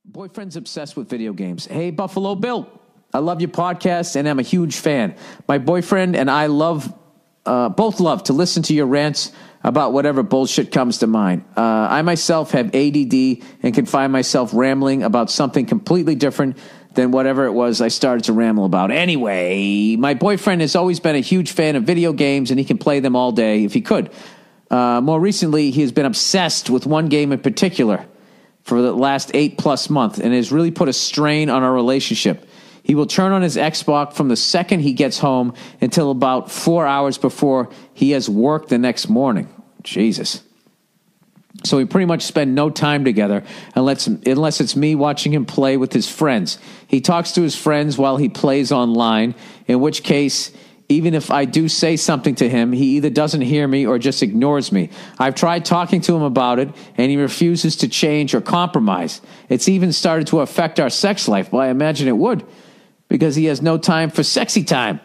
Boyfriend's obsessed with video games. Hey, Buffalo Bill, I love your podcast and I'm a huge fan. My boyfriend and I both love to listen to your rants about whatever bullshit comes to mind. I myself have ADD and can find myself rambling about something completely different than whatever it was I started to ramble about. Anyway, my boyfriend has always been a huge fan of video games and he can play them all day if he could. More recently, he has been obsessed with one game in particular for the last 8+ months and has really put a strain on our relationship. He will turn on his Xbox from the second he gets home until about 4 hours before he has work the next morning. Jesus. So we pretty much spend no time together unless it's me watching him play with his friends. He talks to his friends while he plays online, in which case, even if I do say something to him, he either doesn't hear me or just ignores me. I've tried talking to him about it, and he refuses to change or compromise. It's even started to affect our sex life. Well, I imagine it would, because he has no time for sexy time.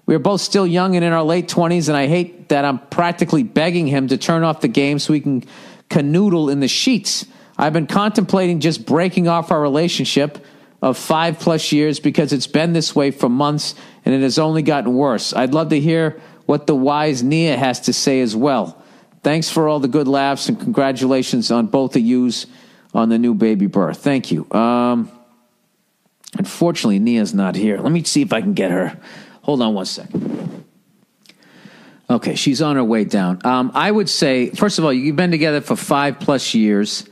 We are both still young and in our late 20s, and I hate that I'm practically begging him to turn off the game so we can canoodle in the sheets. I've been contemplating just breaking off our relationship of 5+ years because it's been this way for months and it has only gotten worse. I'd love to hear what the wise Nia has to say as well. Thanks for all the good laughs and congratulations on both of yous on the new baby birth. Thank you. Unfortunately, Nia's not here. Let me see if I can get her. Hold on one second. Okay, she's on her way down. I would say, first of all, you've been together for 5+ years.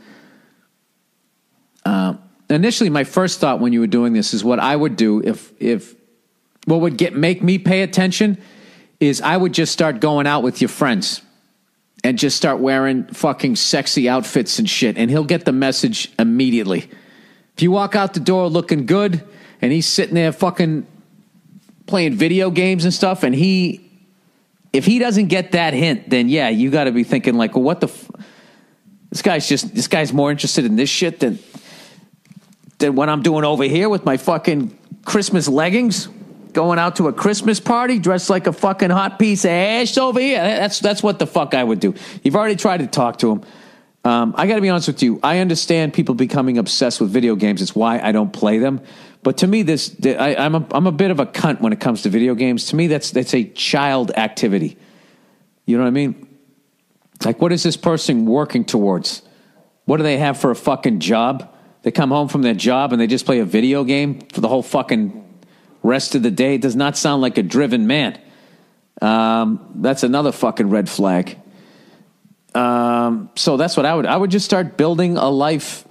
Initially, my first thought when you were doing this is what I would do if what would make me pay attention is I would just start going out with your friends and just start wearing fucking sexy outfits and shit, and he'll get the message immediately. If you walk out the door looking good and he's sitting there fucking playing video games and stuff, and if he doesn't get that hint, then yeah, you got to be thinking like, well, what the this guy's more interested in this shit than what I'm doing over here with my fucking Christmas leggings, going out to a Christmas party dressed like a fucking hot piece of ass over here. That's what the fuck I would do. You've already tried to talk to him. I got to be honest with you. I understand people becoming obsessed with video games. It's why I don't play them. But to me, I'm a bit of a cunt when it comes to video games. To me, that's a child activity. You know what I mean? Like, what is this person working towards? What do they have for a fucking job? They come home from their job and they just play a video game for the whole fucking rest of the day. It does not sound like a driven man. That's another fucking red flag. So that's what I would just start building a life.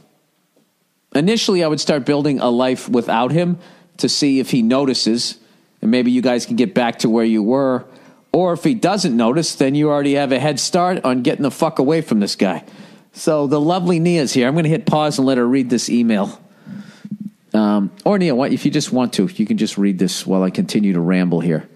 Initially, I would start building a life without him to see if he notices, and maybe you guys can get back to where you were. Or if he doesn't notice, then you already have a head start on getting the fuck away from this guy. So the lovely Nia's here. I'm going to hit pause and let her read this email. Or Nia, if you just want to, you can just read this while I continue to ramble here.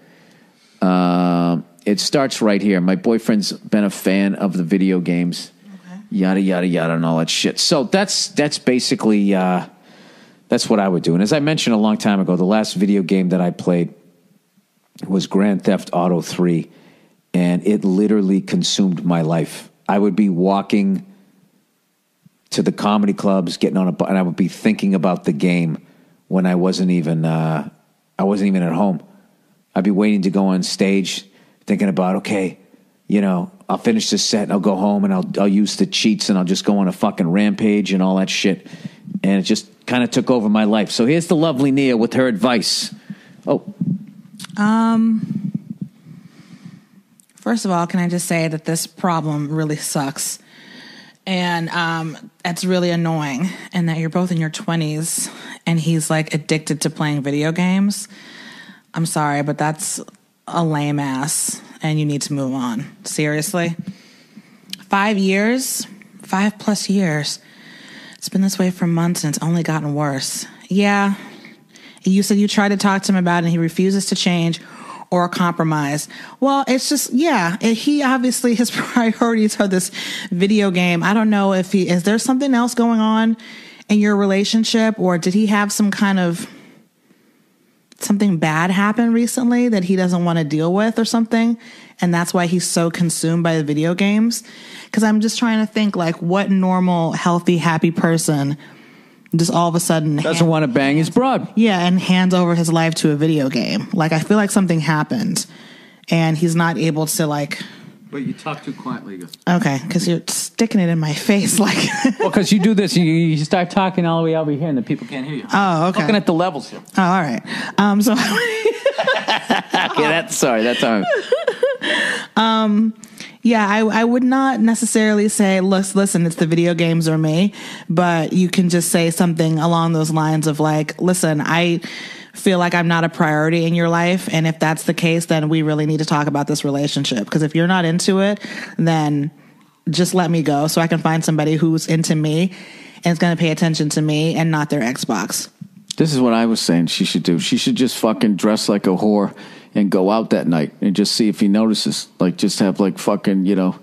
It starts right here. My boyfriend's been a fan of the video games. Okay. Yada, yada, yada, and all that shit. So that's basically, that's what I would do. And as I mentioned a long time ago, the last video game that I played was Grand Theft Auto 3, and it literally consumed my life. I would be walking to the comedy clubs, getting on and I would be thinking about the game when I wasn't even at home. I'd be waiting to go on stage, thinking about, okay, I'll finish this set and I'll go home and I'll use the cheats and I'll just go on a fucking rampage and all that shit. And it just kind of took over my life. So here's the lovely Nia with her advice. First of all, can I just say that this problem really sucks? And it's really annoying, and that you're both in your 20s and he's like addicted to playing video games. I'm sorry, but that's a lame ass and you need to move on. Seriously. 5 years, 5+ years. It's been this way for months and it's only gotten worse. Yeah. You said you tried to talk to him about it and he refuses to change or compromise. Well, it's just, he obviously, his priorities are this video game. I don't know if is there something else going on in your relationship, or did he have some kind of something bad happen recently that he doesn't want to deal with or something? And that's why he's so consumed by the video games. Because I'm just trying to think, like, what normal, healthy, happy person just all of a sudden doesn't want to bang his broad. Yeah, and hands over his life to a video game. Like, I feel like something happened, and he's not able to, like... But you talk too quietly. Okay, because you're sticking it in my face, like... Well, because you do this, you start talking all the way over here, and the people can't hear you. Oh, okay. Looking at the levels here. Oh, all right. So... Okay, that's all right. Yeah, I would not necessarily say, listen, it's the video games or me, but you can just say something along those lines of like, listen, I feel like I'm not a priority in your life. And if that's the case, then we really need to talk about this relationship. Because if you're not into it, then just let me go so I can find somebody who's into me and is going to pay attention to me and not their Xbox. This is what I was saying she should do. She should just fucking dress like a whore and go out that night and just see if he notices. Like, just have, like, fucking, you know,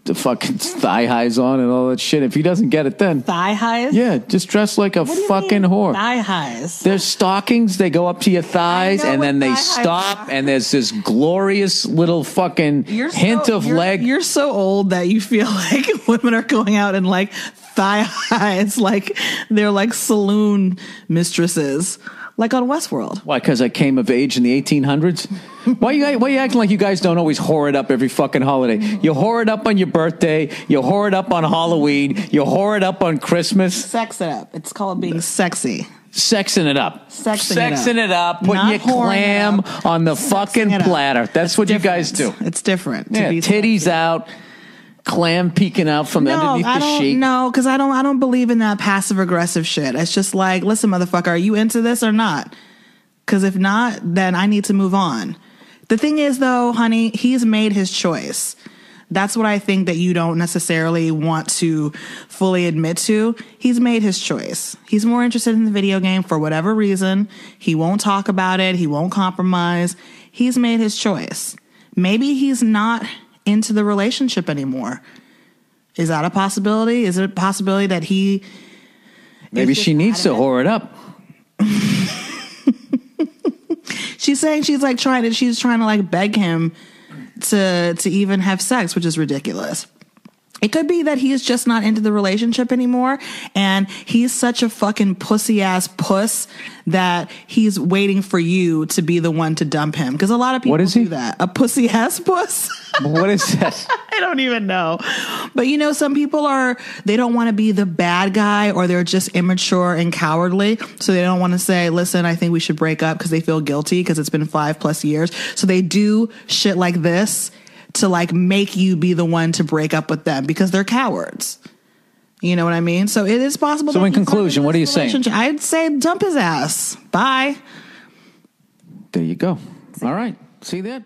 the fucking thigh highs on and all that shit. If he doesn't get it, then... Thigh highs? Yeah, just dress like a fucking whore. Thigh highs? There's stockings. They go up to your thighs, and then they stop, and there's this glorious little fucking hint of leg. You're so old that you feel like women are going out in, like, thigh highs, like they're like saloon mistresses. Like on Westworld. Why? Because I came of age in the 1800s? Why you acting like you guys don't always whore it up every fucking holiday? You whore it up on your birthday. You whore it up on Halloween. You whore it up on Christmas. Sex it up. It's called being sexy. Sexing it up. Sexing it up. Putting your clam on the fucking platter. That's what you guys do. It's different. Yeah, titties sexy. Out. Clam peeking out from underneath the sheet. No, because I don't believe in that passive aggressive shit. It's just like, listen, motherfucker, are you into this or not? Because if not, then I need to move on. The thing is, though, honey, he's made his choice. That's what I think that you don't necessarily want to fully admit to. He's made his choice. He's more interested in the video game for whatever reason. He won't talk about it. He won't compromise. He's made his choice. Maybe he's not into the relationship anymore. Is that a possibility? Is it a possibility that he... Maybe she needs to whore it up. She's saying she's trying to like beg him to even have sex, which is ridiculous. It could be that he's just not into the relationship anymore, and he's such a fucking pussy ass puss that he's waiting for you to be the one to dump him. Because a lot of people do that. A pussy ass puss. What is that? I don't even know. But you know, some people they don't want to be the bad guy, or they're just immature and cowardly. So they don't want to say, listen, I think we should break up, because they feel guilty because it's been 5+ years. So they do shit like this to like make you be the one to break up with them because they're cowards. You know what I mean? So it is possible. So in conclusion, what are you saying? I'd say dump his ass. Bye. There you go. All right. See that?